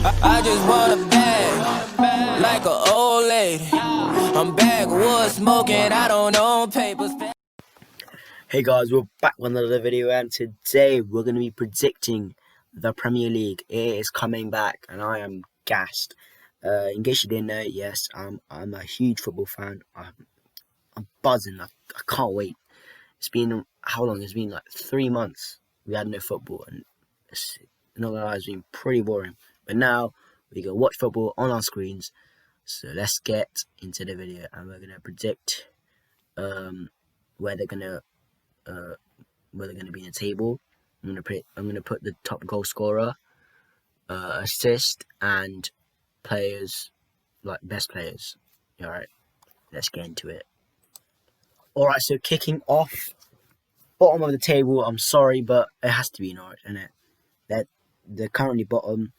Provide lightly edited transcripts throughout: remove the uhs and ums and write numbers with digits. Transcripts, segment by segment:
I just want a bag, like an old lady. I'm backwoods smoking, I don't own papers. Hey guys, we're back with another video, and today we're going to be predicting the Premier League. It is coming back and I am gassed. In case you didn't know, yes, I'm a huge football fan. I'm buzzing. I can't wait. It's been, how long? It's been like 3 months we had no football, and it's not gonna lie, it's been pretty boring. But now we can watch football on our screens. So let's get into the video, and we're gonna predict where they're gonna be in the table. I'm gonna put the top goal scorer, assist, and players, like best players. All right, let's get into it. All right, so kicking off, bottom of the table. I'm sorry, but it has to be Norwich, isn't it? They're currently bottom.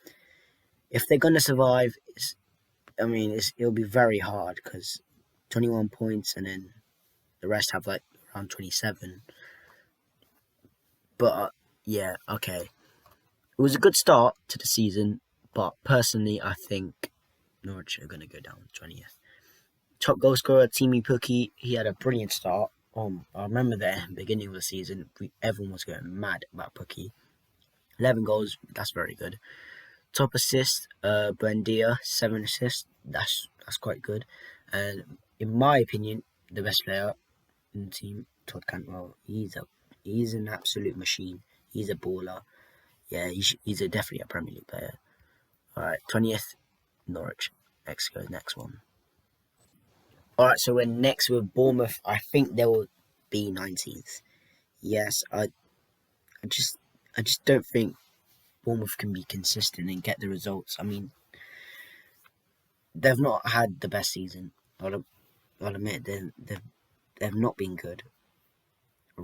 If they're gonna survive, it'll be very hard because 21 points, and then the rest have like around 27. But yeah, okay. It was a good start to the season, but personally, I think Norwich are gonna go down 20th. Top goal scorer Teemu Pukki, he had a brilliant start. I remember the beginning of the season, everyone was going mad about Pukki. 11 goals, that's very good. Top assist, Buendia, 7 assists. That's quite good. And in my opinion, the best player in the team, Todd Cantwell, he's an absolute machine. He's a baller. Yeah, he's definitely a Premier League player. All right, 20th, Norwich. Let's go next one. All right, so we're next with Bournemouth. I think they will be 19th. Yes, I just don't think Bournemouth can be consistent and get the results. I mean, they've not had the best season. I'll admit they've not been good.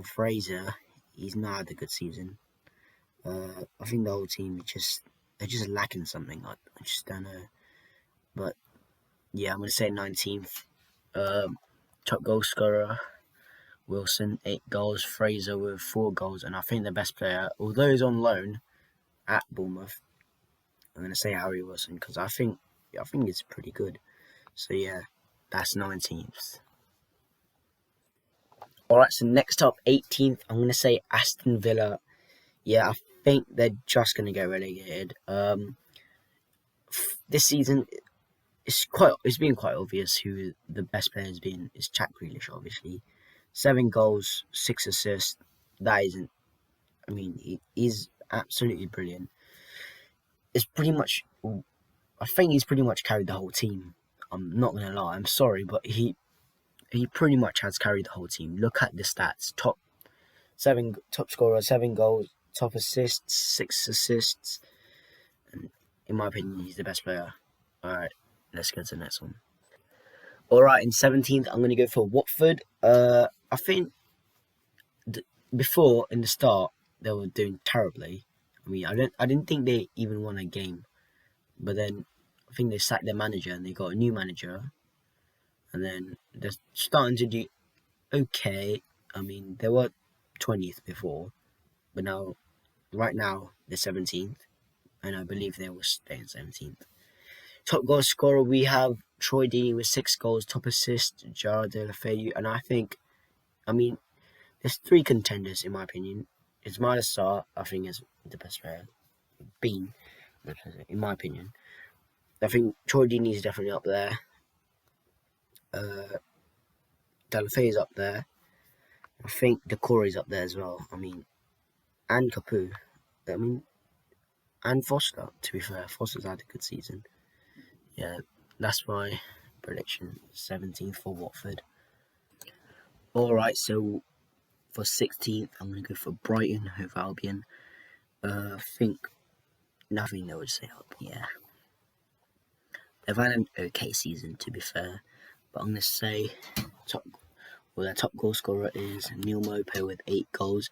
Fraser, he's not had a good season. I think the whole team they're just lacking something. I just don't know. But yeah, I'm gonna say 19th. Top goal scorer Wilson, 8 goals. Fraser with 4 goals, and I think the best player, although he's on loan at Bournemouth, I'm gonna say Harry Wilson because I think it's pretty good. So yeah, that's 19th. All right, so next up, 18th. I'm gonna say Aston Villa. Yeah, I think they're just gonna get relegated. This season, it's been quite obvious who the best player has been. It's Jack Grealish, obviously. 7 goals, 6 assists. That isn't. I mean, he's absolutely brilliant. It's pretty much. I think he's pretty much carried the whole team. I'm not gonna lie. I'm sorry, but he pretty much has carried the whole team. Look at the stats: top scorer, 7 goals, top assists, 6 assists. And in my opinion, he's the best player. All right, let's go to the next one. All right, in 17th, I'm gonna go for Watford. I think before in the start they were doing terribly. I mean, I didn't think they even won a game, but then I think they sacked their manager and they got a new manager, and then they're starting to do okay. I mean, they were 20th before, but right now they're 17th, and I believe they will stay in 17th. Top goal scorer, we have Troy Deeney with 6 goals. Top assist, Gerard Deulofeu, and there's 3 contenders in my opinion. Ismaila Sarr, I think, is the best player. In my opinion. I think Troy Deeney is definitely up there. Deulofeu is up there. I think Decore's up there as well. And Capu. And Foster, to be fair. Foster's had a good season. Yeah, that's my prediction. 17th for Watford. Alright, so for 16th, I'm going to go for Brighton, Hove Albion. I think nothing they would say up, yeah. They've had an okay season, to be fair. But I'm going to say their top goal scorer is Neal Maupay with 8 goals.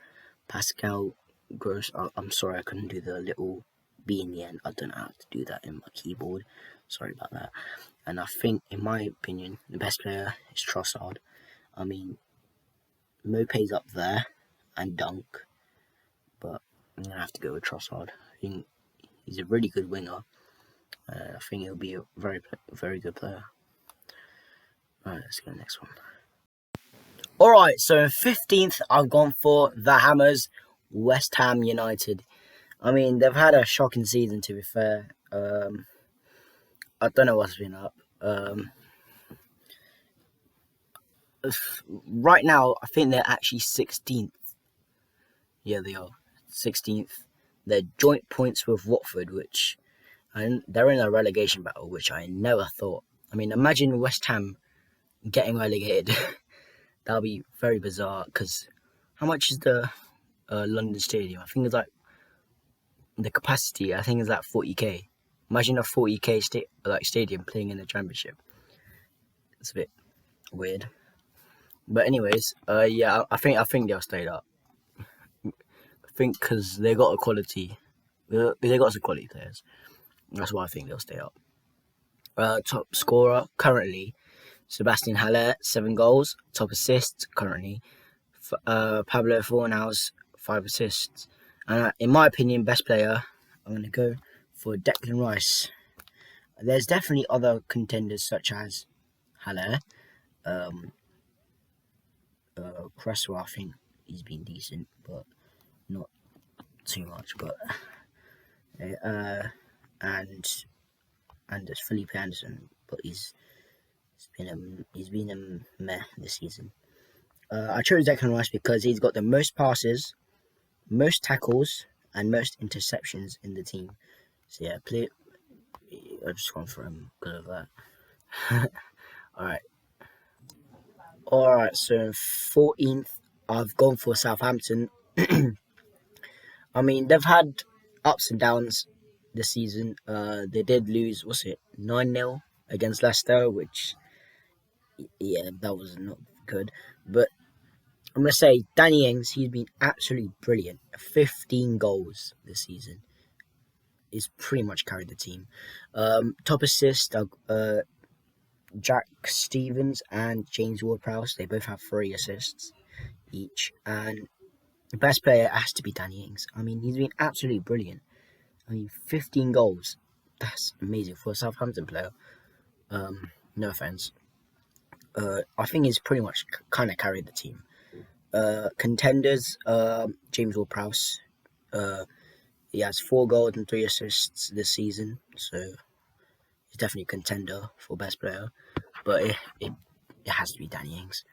Pascal Gross, I'm sorry I couldn't do the little B in the end. I don't know how to do that in my keyboard. Sorry about that. And I think, in my opinion, the best player is Trossard. Maupay's up there, and Dunk, but I'm going to have to go with Trossard. I think he's a really good winger. I think he'll be a very good player. Alright, let's go to the next one. Alright, so in 15th, I've gone for the Hammers, West Ham United. I mean, they've had a shocking season, to be fair. I don't know what's been up. Right now, I think they're actually 16th. Yeah, they are 16th. They're joint points with Watford, and they're in a relegation battle, which I never thought. I mean, imagine West Ham getting relegated. That'll be very bizarre. Because how much is the London Stadium? I think it's like the capacity. I think it's like 40k. Imagine a 40k stadium playing in the Championship. It's a bit weird. But anyways, yeah, I think they'll stay up. I think because they got a quality. They got some quality players. That's why I think they'll stay up. Top scorer currently, Sebastien Haller, 7 goals. Top assists currently, Pablo Fornals, 5 assists. And in my opinion, best player, I'm going to go for Declan Rice. There's definitely other contenders such as Haller. Cresswell, I think he's been decent, but not too much. But and there's Felipe Anderson, but he's been a meh this season. I chose Declan Rice because he's got the most passes, most tackles, and most interceptions in the team. So yeah, I've just gone for him because of that. Alright, so in 14th, I've gone for Southampton. I mean, they've had ups and downs this season. They did lose, 9-0 against Leicester, which, yeah, that was not good. But I'm going to say, Danny Ings, he's been absolutely brilliant. 15 goals this season. He's pretty much carried the team. Top assist, Jack Stevens and James Ward-Prowse. They both have 3 assists each. And the best player has to be Danny Ings. I mean, he's been absolutely brilliant. I mean, 15 goals. That's amazing for a Southampton player. No offense. I think he's pretty much kind of carried the team. Contenders, James Ward-Prowse. He has 4 goals and 3 assists this season. So he's definitely a contender for best player. But it has to be Danny Ings.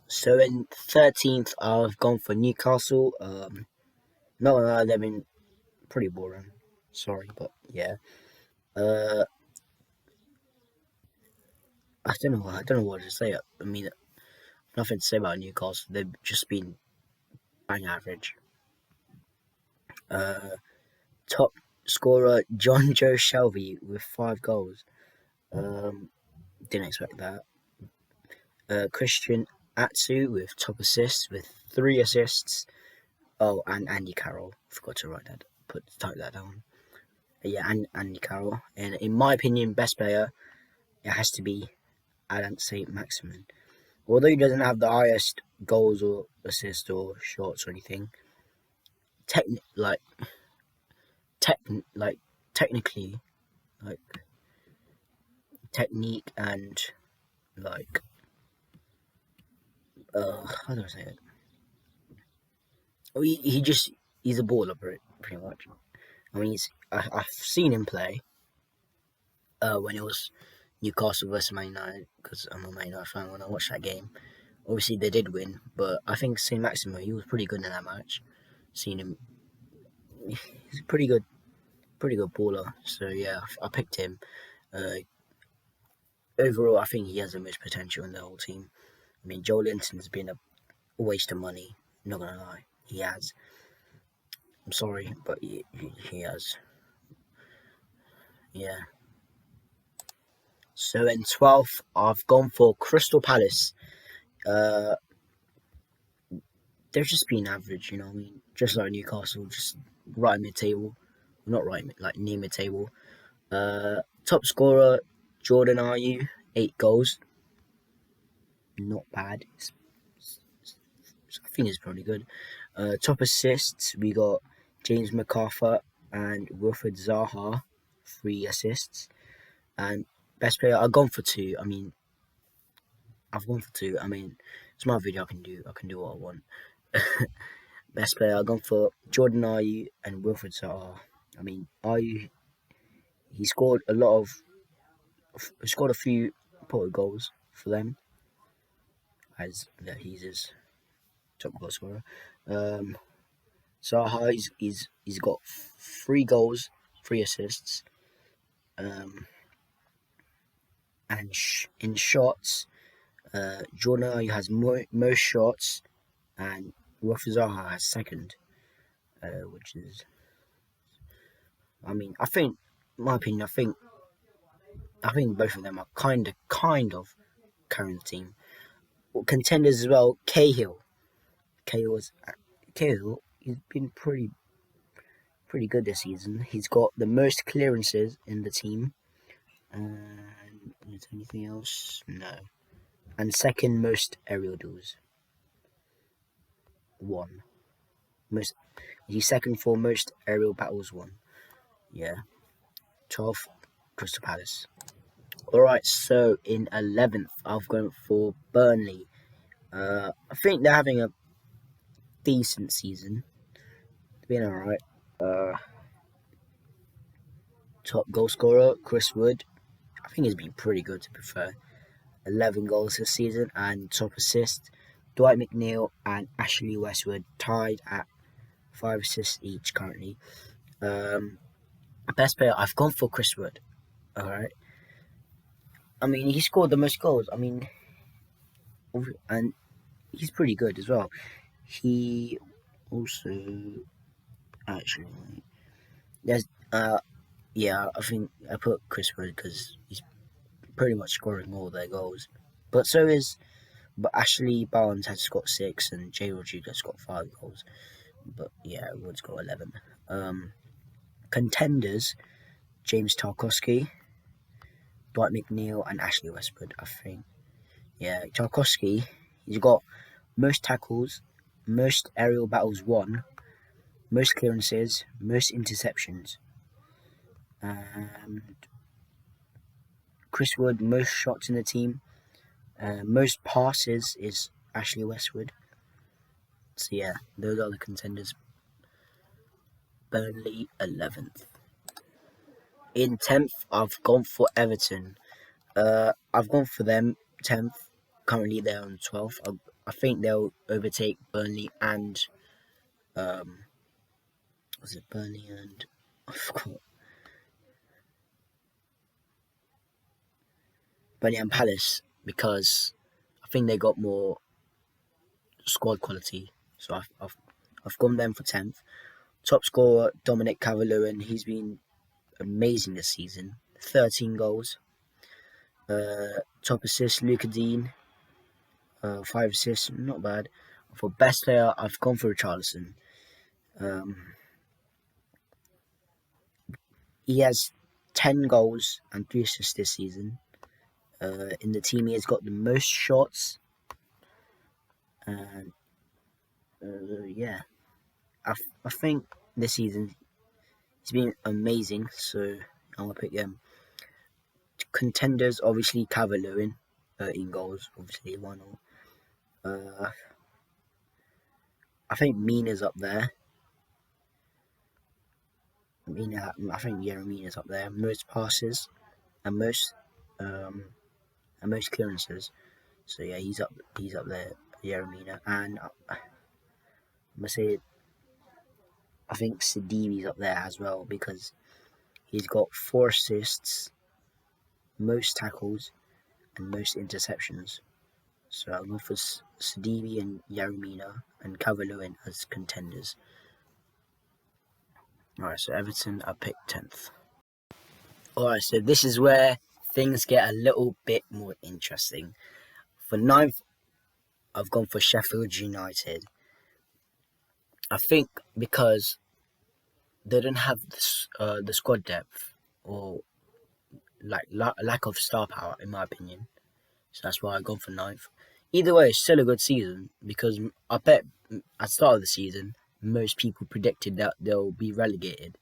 So in 13th, I've gone for Newcastle. Not gonna lie, they've been pretty boring. Sorry, but yeah. I don't know what to say. I mean, nothing to say about Newcastle. They've just been bang average. Top scorer Jonjo Shelvey with 5 goals. Didn't expect that. Christian Atsu with top assists with 3 assists. Oh, and Andy Carroll. Forgot to type that down. Yeah, and Andy Carroll. And in my opinion, best player, it has to be Allan Maximin. Although he doesn't have the highest goals or assists or shots or anything, technically, technique and how do I say it? He's a baller, pretty much. I mean, I've seen him play when it was Newcastle versus Man United, because I'm a Man United fan. When I watched that game, obviously they did win, but I think Saint Maximin, he was pretty good in that match. Seen him, he's a pretty good baller. So yeah, I picked him. Overall, I think he has the most potential in the whole team. I mean, Joe Linton's been a waste of money. Not gonna lie, he has. I'm sorry, but he has. Yeah. So in 12th, I've gone for Crystal Palace. They've just been average, you know what I mean? Just like Newcastle, just right mid-table. Not right, like near mid-table. Top scorer, Jordan Ayew, 8 goals. Not bad. I think it's probably good. Top assists, we got James McArthur and Wilfred Zaha. 3 assists. And best player, I've gone for 2. It's my video. I can do what I want. Best player, I've gone for Jordan Ayew and Wilfred Zaha. Ayew, he scored a few important goals for them, as he's his top goal scorer. Zaha, he's got 3 goals, 3 assists. And in shots, Jordan Ayew has most shots, and Wilfred Zaha has second, which is, I think, in my opinion, I think both of them are kind of carrying the team. Contenders as well. Cahill, he's been pretty good this season. He's got the most clearances in the team. And is there anything else? No. And second most aerial duels. 1. He's second for most aerial battles. 1. Yeah. 12th, Crystal Palace. Alright, so in 11th, I've gone for Burnley. I think they're having a decent season. They're being alright. Top goal scorer, Chris Wood. I think he's been pretty good, to be fair. 11 goals this season. And top assist, Dwight, McNeil and Ashley Westwood, tied at 5 assists each currently. Best player, I've gone for Chris Wood. Alright. He scored the most goals. And he's pretty good as well. He also I think I put Chris Wood because he's pretty much scoring all their goals. But Ashley Barnes has got 6 and Jay Rodriguez got 5 goals. But yeah, Wood's got 11. Contenders, James Tarkowski, Dwight McNeil and Ashley Westwood, I think. Yeah, Tarkowski, he's got most tackles, most aerial battles won, most clearances, most interceptions. And Chris Wood, most shots in the team, most passes is Ashley Westwood. So yeah, those are the contenders. Burnley 11th. In 10th, I've gone for Everton. I've gone for them 10th. Currently, they're on 12th. I think they'll overtake Burnley and Burnley and I forgot. Burnley and Palace, because I think they got more squad quality. So I've gone them for 10th. Top scorer Dominic Calvert-Lewin. He's been amazing this season. 13 goals. Top assist Luca Dean. 5 assists, not bad. For best player, I've gone for Richarlison. He has 10 goals and 3 assists this season. In the team, he has got the most shots. And yeah, I think this season he's been amazing. So I'm gonna pick him. Contenders, obviously Calvert-Lewin, 13 goals, obviously 1-0. I think Mina's up there. I think Mina's up there. Most passes and most clearances. So yeah, he's up there, Mina. And I'm gonna say I think Sidibe's up there as well because he's got 4 assists, most tackles, and most interceptions. So I'll go for Sidibe and Mina and Calvert-Lewin as contenders. Alright, so Everton, I picked 10th. Alright, so this is where things get a little bit more interesting. For 9th, I've gone for Sheffield United. I think because they don't have the squad depth or lack of star power, in my opinion. So that's why I've gone for 9th. Either way, it's still a good season because I bet at the start of the season, most people predicted that they'll be relegated.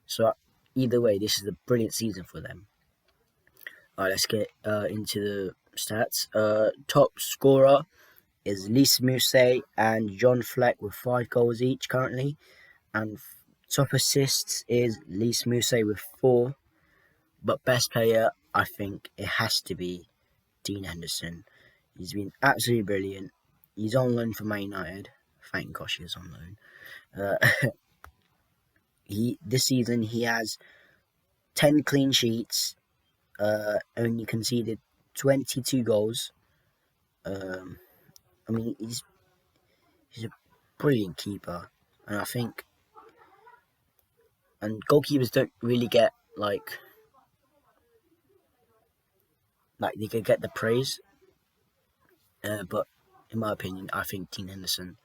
So either way, this is a brilliant season for them. Alright, let's get into the stats. Top scorer is Lys Mousset and John Fleck with 5 goals each currently. And top assists is Lys Mousset with 4. But best player, I think it has to be Dean Henderson. He's been absolutely brilliant. He's on loan for Man United. Thank gosh he's on loan. This season he has 10 clean sheets, only conceded 22 goals. I mean, he's a brilliant keeper, and I think, and goalkeepers don't really get like they could get the praise, but in my opinion, I think Dean Henderson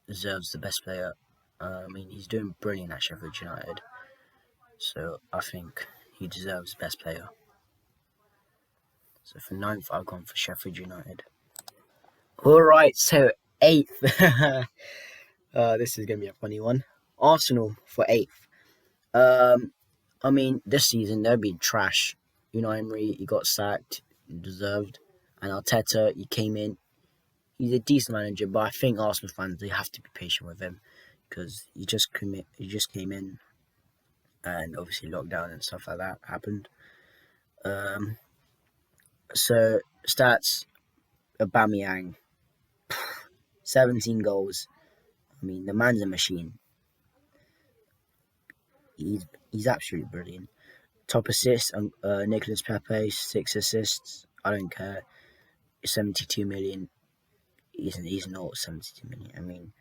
deserves the best player. I mean, he's doing brilliant at Sheffield United, so I think he deserves best player. So for 9th, I've gone for Sheffield United. Alright, so 8th. This is going to be a funny one. Arsenal for 8th. I mean, this season, they've been trash. Emery, he got sacked, deserved. And Arteta, he came in. He's a decent manager, but I think Arsenal fans, they have to be patient with him. Because he just came in. And obviously lockdown and stuff like that happened. So, stats, Aubameyang, 17 goals. I mean, the man's a machine. He's absolutely brilliant. Top assists, Nicolas Pepe, 6 assists. I don't care. 72 million. He's not 72 million. I mean,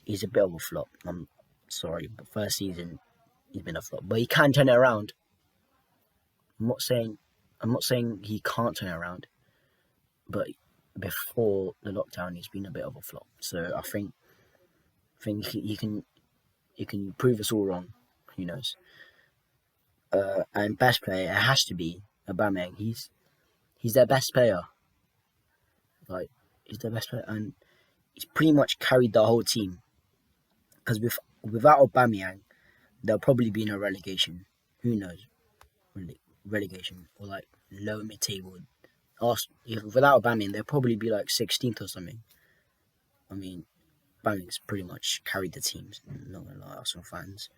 he's a bit of a flop. I'm sorry, but first season he's been a flop. But he can turn it around. I'm not saying he can't turn it around. But before the lockdown, he's been a bit of a flop. So I think he can prove us all wrong. Who knows? And best player, it has to be Aubameyang. He's their best player. Like, he's their best player, and he's pretty much carried the whole team. Because without Aubameyang, they'll probably be in a relegation. Who knows? Relegation or like low mid-table. Without Aubameyang, they'll probably be like 16th or something. I mean, Aubameyang's pretty much carried the teams. I'm not gonna lie, Arsenal fans.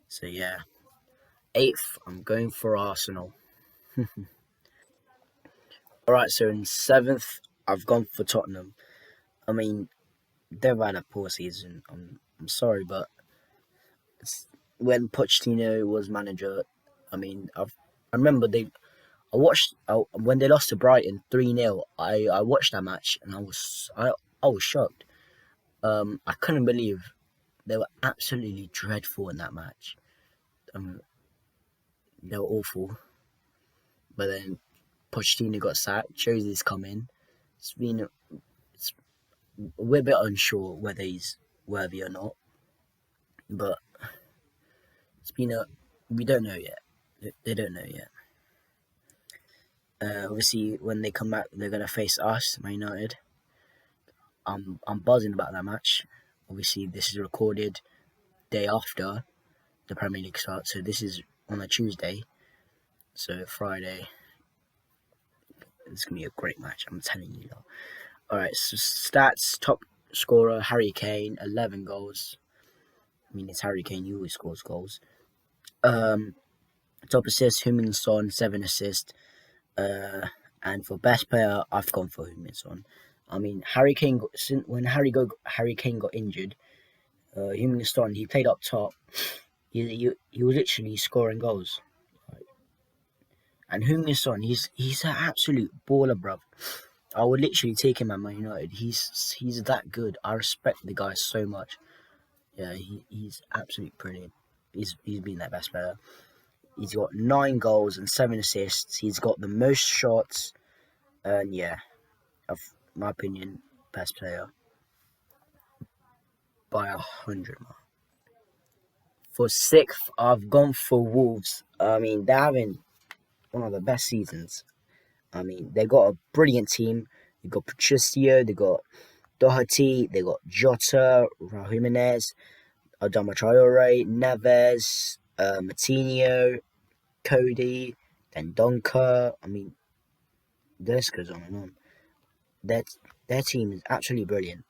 So yeah, 8th, I'm going for Arsenal. Alright, so in 7th, I've gone for Tottenham. I mean, they've had a poor season. I'm sorry, but when Pochettino was manager, I mean, I remember when they lost to Brighton 3-0. I watched that match and I was shocked. I couldn't believe they were absolutely dreadful in that match. They were awful. But then Pochettino got sacked. Jose's come in. We're a bit unsure whether he's worthy or not. But we don't know yet. They don't know yet. Obviously, when they come back, they're gonna face us, Man United. I'm buzzing about that match. Obviously, this is recorded day after the Premier League starts, so this is on a Tuesday. So Friday, it's gonna be a great match. I'm telling you. All right. So stats: top scorer Harry Kane, 11 goals. I mean, it's Harry Kane. He always scores goals. Top assist Heung-Min Son, 7 assists. And for best player, I've gone for Heung-Min Son. I mean, when Harry Kane got injured, Heung-Min Son, he played up top. He was literally scoring goals. And Heung-Min Son, he's an absolute baller, bruv. I would literally take him at Man United. He's that good. I respect the guy so much. Yeah, he's absolutely brilliant. He's been their best player. He's got 9 goals and 7 assists. He's got the most shots. And yeah, of my opinion, best player by 100 mark. For 6th, I've gone for Wolves. I mean, they're having one of the best seasons. I mean, they got a brilliant team. They got Patricio, they got Doherty, they got Jota, Raul Jimenez, Adama Traore, Neves, Matinho, Cody, then Donker. I mean, this goes on and on. Their team is absolutely brilliant.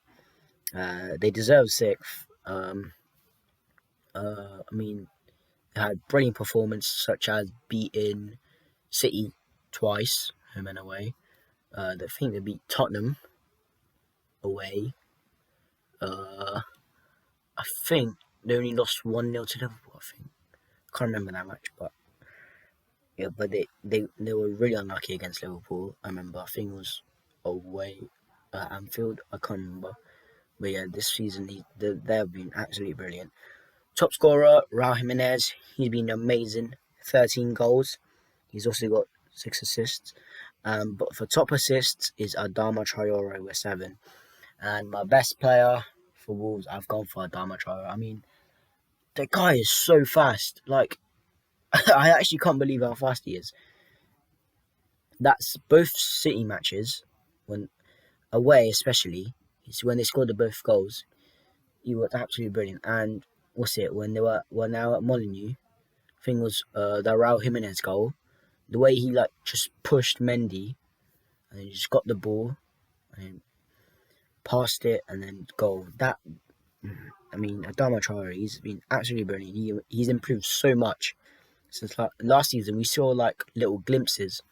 They deserve sixth. I mean, they had brilliant performances such as beating City twice, home and away. I think they beat Tottenham away. I think they only lost 1-0 to Liverpool. I think. Can't remember that much, but yeah, but they were really unlucky against Liverpool. I remember. I think it was away at Anfield. I can't remember. But yeah, this season they've been absolutely brilliant. Top scorer, Raul Jimenez. He's been amazing. 13 goals. He's also got 6 assists. But for top assists is Adama Traore with 7. And my best player for Wolves, I've gone for Adama Traore. I mean, the guy is so fast. Like, I actually can't believe how fast he is. That's both City matches, when away especially, when they scored the both goals, he was absolutely brilliant. And when they were now at Molineux, I think it was the Raul Jimenez goal, the way he just pushed Mendy and he just got the ball and passed it and then goal. Adama Traore, he's been absolutely brilliant. He's improved so much since last season. We saw little glimpses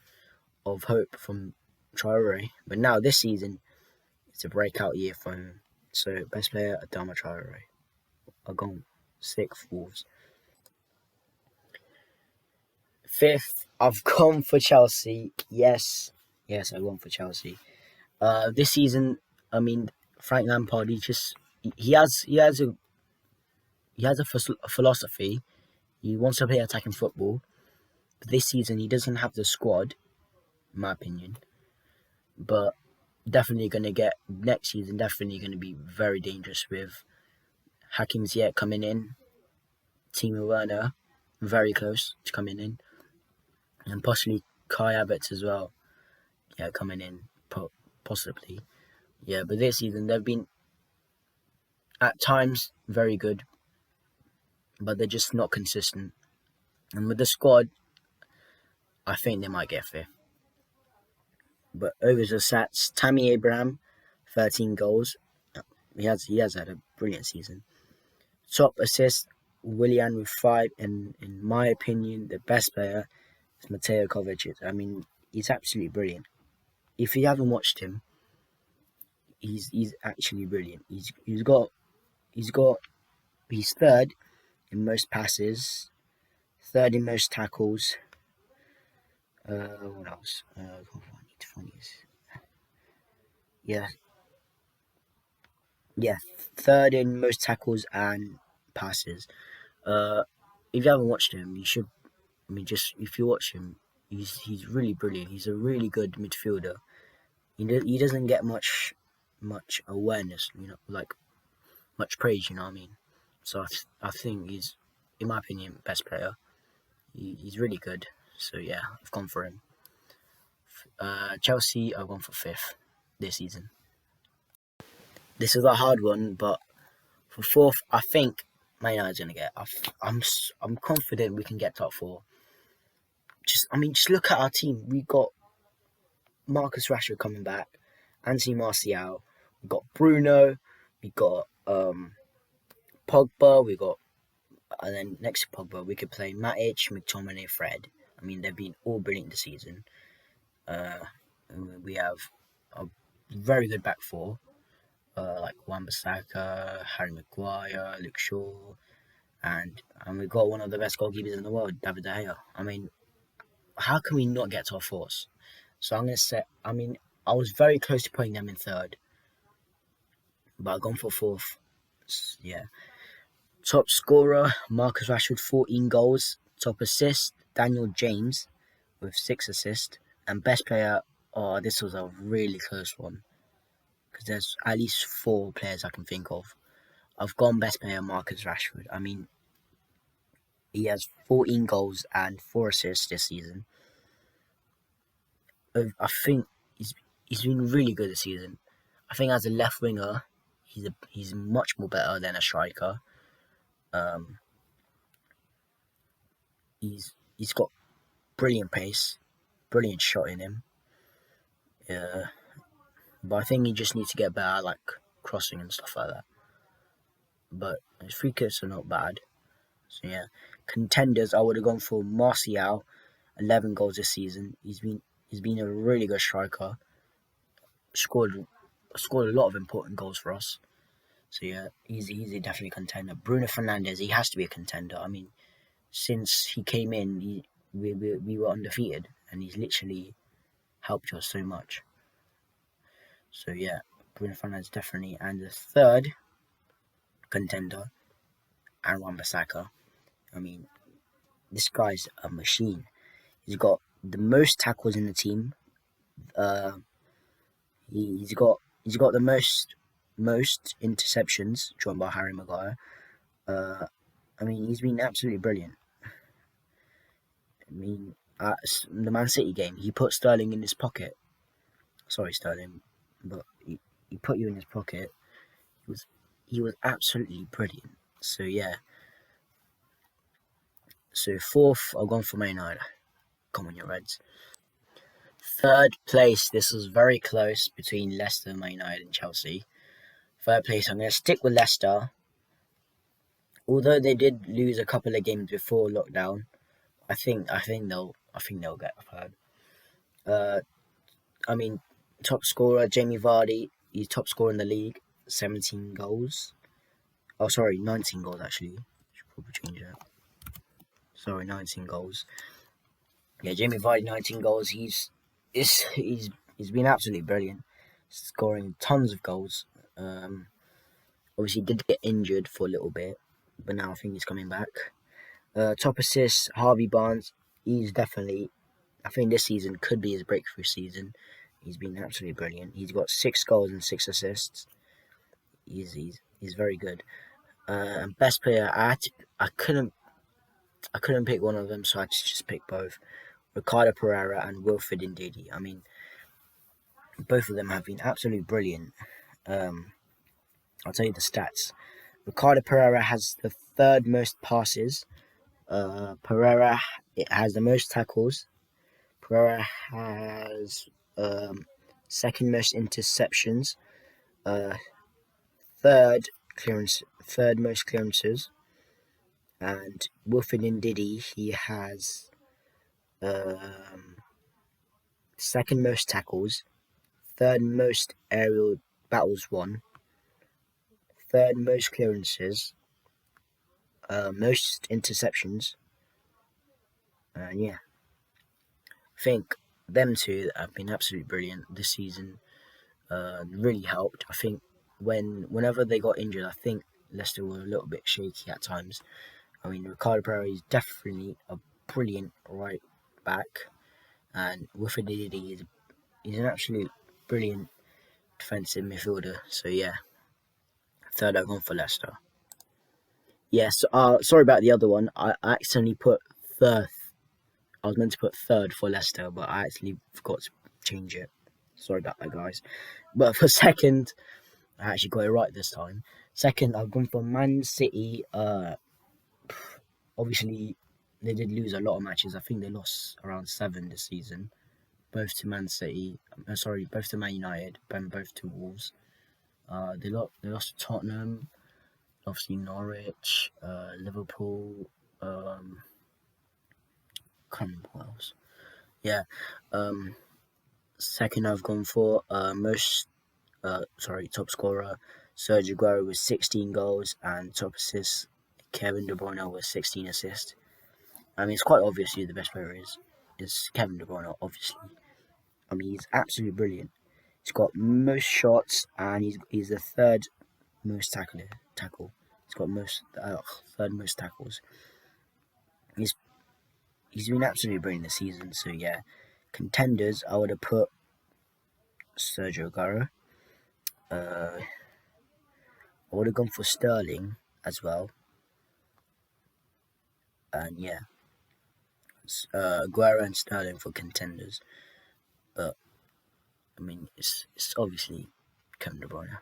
of hope from Traore, but now this season it's a breakout year for him. So best player Adama Traore. I've gone 6th Wolves. 5th, I've gone for Chelsea. Yes, I've gone for Chelsea. This season, I mean, Frank Lampard, he has a philosophy. He wants to play attacking football. But this season, he doesn't have the squad, in my opinion. But definitely going to get next season. Definitely going to be very dangerous with Hakim Ziyech coming in, Timo Werner very close to coming in, and possibly Kai Havertz as well. Yeah, coming in possibly. Yeah, but this season they've been at times very good, but they're just not consistent. And with the squad, I think they might get 5th. But over the stats, Tammy Abraham, 13 goals. He has had a brilliant season. Top assist, Willian with 5, and in my opinion, the best player is Mateo Kovacic. I mean, he's absolutely brilliant. If you haven't watched him, he's actually brilliant. He's 3rd in most passes, 3rd in most tackles. What else? I need to find his. Yeah, 3rd in most tackles and passes. If you haven't watched him, you should. I mean, just if you watch him, he's really brilliant. He's a really good midfielder. He doesn't get much awareness, much praise. You know what I mean? So I think he's, in my opinion, best player. He's really good. So yeah, I've gone for him. Chelsea, I've gone for 5th this season. This is a hard one, but for 4th, I think Man United's gonna get. I'm confident we can get top 4. Just look at our team. We got Marcus Rashford coming back, Anthony Martial. We got Bruno. We got Pogba. And then next to Pogba, we could play Matic, McTominay, Fred. I mean, they've been all brilliant this season. We have a very good back 4. Like Wan-Bissaka, Harry Maguire, Luke Shaw, and we've got one of the best goalkeepers in the world, David De Gea. I mean, how can we not get top 4? So I'm going to say, I was very close to putting them in 3rd, but I've gone for 4th. Yeah. Top scorer, Marcus Rashford, 14 goals. Top assist, Daniel James with 6 assists. And best player, this was a really close one, because there's at least 4 players I can think of. I've gone best player Marcus Rashford. I mean, he has 14 goals and 4 assists this season. I think he's been really good this season. I think as a left winger, he's much more better than a striker. he's got brilliant pace, brilliant shot in him. But I think he just needs to get better, like crossing and stuff like that. But his free kicks are not bad. So yeah, contenders, I would have gone for Martial, 11 goals this season. He's been a really good striker. Scored a lot of important goals for us. So yeah, he's definitely a contender. Bruno Fernandes, he has to be a contender. I mean, since he came in, we were undefeated, and he's literally helped us so much. So yeah, Bruno Fernandes definitely. And the third contender, Wan-Bissaka. I mean, this guy's a machine. He's got the most tackles in the team. He's got the most interceptions, joined by Harry Maguire. I mean, he's been absolutely brilliant. I mean, at the Man City game, he put Sterling in his pocket. Sorry, Sterling, but he put you in his pocket. He was absolutely brilliant. So yeah. So fourth, I've gone for Man United. Come on, your Reds. Third place, this was very close between Leicester, Man United, and Chelsea. Third place, I'm going to stick with Leicester. Although they did lose a couple of games before lockdown, I think they'll get third. I mean, top scorer Jamie Vardy, he's top scorer in the league, 17 goals. Oh, sorry, 19 goals actually. Should probably change that. Sorry, 19 goals. Yeah, Jamie Vardy, 19 goals. He's been absolutely brilliant, scoring tons of goals. Obviously, he did get injured for a little bit, but now I think he's coming back. Top assists, Harvey Barnes. He's definitely, I think this season could be his breakthrough season. He's been absolutely brilliant. He's got 6 goals and 6 assists. He's very good. Best player, I couldn't pick one of them, so I had to just pick both. Ricardo Pereira and Wilfred Ndidi. I mean, both of them have been absolutely brilliant. I'll tell you the stats. Ricardo Pereira has the 3rd most passes. Pereira has the most tackles. Pereira has 2nd most interceptions. 3rd most clearances. And Wilfred Ndidi, he has 2nd most tackles, 3rd most aerial battles won, 3rd most clearances, most interceptions, and yeah, I think them two have been absolutely brilliant this season. Really helped. I think whenever they got injured, I think Leicester were a little bit shaky at times. I mean, Ricardo Pereira is definitely a brilliant right back, and Wilfred Ndidi is an absolute brilliant defensive midfielder. So yeah, third I've gone for Leicester. Yes, sorry about the other one. I accidentally put third. I was meant to put third for Leicester, but I actually forgot to change it. Sorry about that, guys. But for second, I actually got it right this time. Second, I've gone for Man City. Obviously, they did lose a lot of matches. I think they lost around 7 this season. Both to Man City. Both to Man United, and both to Wolves. They lost to Tottenham, obviously Norwich, Liverpool. Can't remember what else. Yeah. Second, I've gone for top scorer Sergio Aguero with 16 goals, and top assist Kevin De Bruyne with 16 assists. I mean, it's quite obvious who the best player is. It's Kevin De Bruyne, obviously. I mean, he's absolutely brilliant. He's got most shots, and he's the 3rd most tackle. He's got third most tackles. He's been absolutely brilliant this season. So yeah, contenders, I would have put Sergio Aguero. I would have gone for Sterling as well. And yeah, Aguero and Sterling for contenders. But I mean, it's obviously Kevin De Bruyne.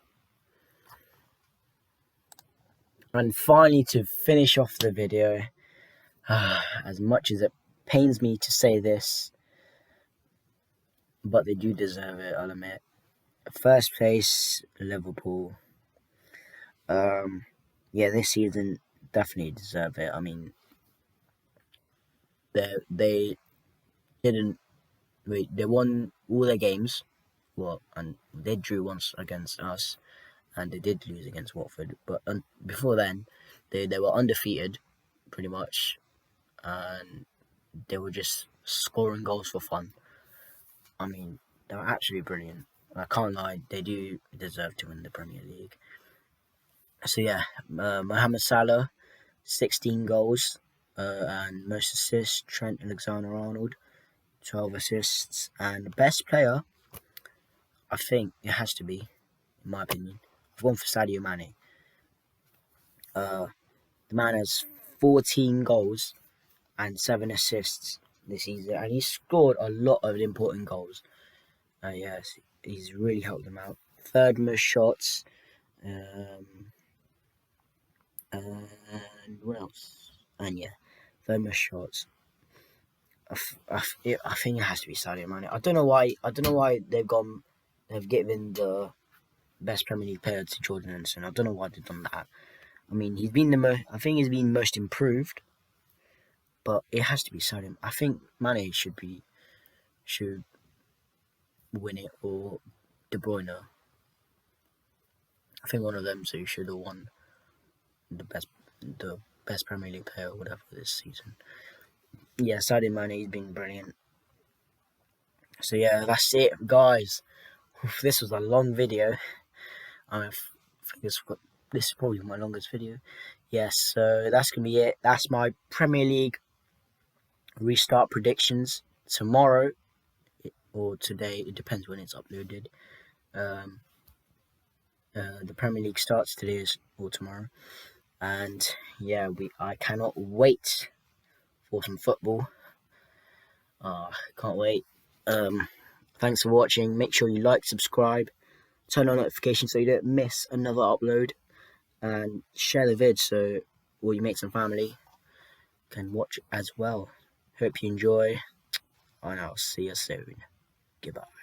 And finally, to finish off the video, As much as it pains me to say this, but they do deserve it, I'll admit. First place, Liverpool. This season definitely deserve it. I mean, they didn't. They won all their games. Well, and they drew once against us, and they did lose against Watford. But before then, they were undefeated, pretty much, and they were just scoring goals for fun. I mean, they were absolutely brilliant. I can't lie, they do deserve to win the Premier League. So yeah, Mohamed Salah, 16 goals, and most assists, Trent Alexander-Arnold, 12 assists, and the best player, I think it has to be, in my opinion, I've gone for Sadio Mane. The man has 14 goals and 7 assists this season, and he's scored a lot of important goals. Yes, he's really helped them out. Third most shots, and what else? And yeah, third most shots. I think it has to be Sadio Mane. I don't know why they've given the best Premier League player to Jordan Henderson. I don't know why they've done that. I mean, he's been I think he's been most improved, but it has to be Sadio. I think Mane should win it, or De Bruyne. I think one of them two should have won the best Premier League player or whatever this season. Yeah, Sadio Mane's been brilliant. So yeah, that's it, guys. This was a long video. I think this is probably my longest video. Yes, so that's gonna be it. That's my Premier League restart predictions. Tomorrow or today, it depends when it's uploaded. The Premier League starts today or tomorrow, and yeah, I cannot wait for some football. Can't wait. Thanks for watching. Make sure you like, subscribe, turn on notifications so you don't miss another upload, and share the vid so all your mates and family can watch as well. Hope you enjoy, and I'll see you soon. Goodbye.